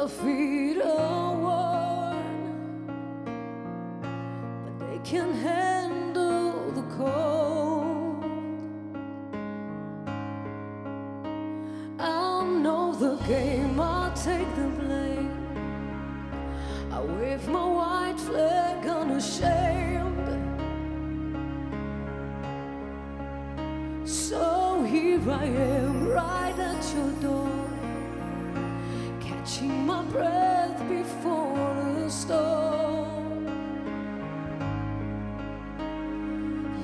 feet are worn, but they can handle the cold. I'll know the game, I'll take the blame. I wave my white flag unashamed. So here I am, right at your door, catching my breath before the storm.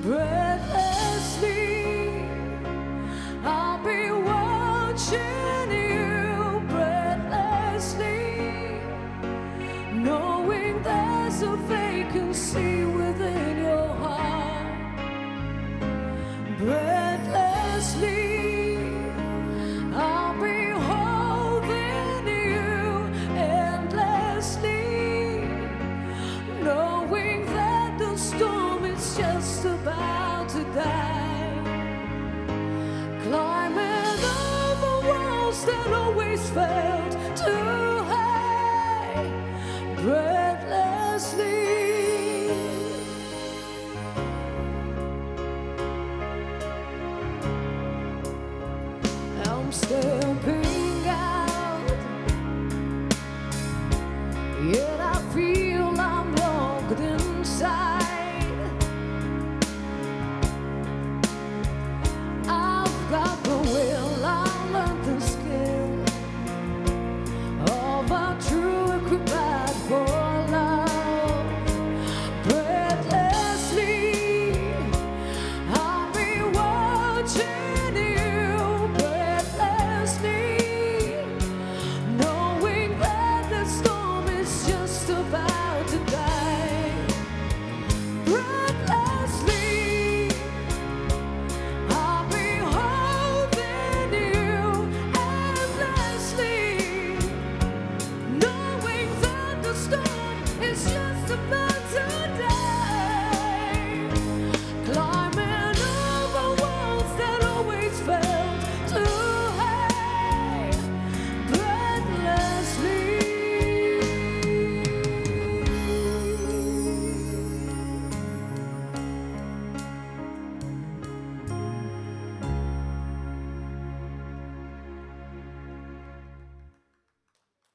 Breathlessly, I'll be watching you. Breathlessly, knowing there's a vacancy within your heart. Breathlessly, I'll be holding you endlessly, knowing that the storm is just about to die. Climbing over walls that always felt too high.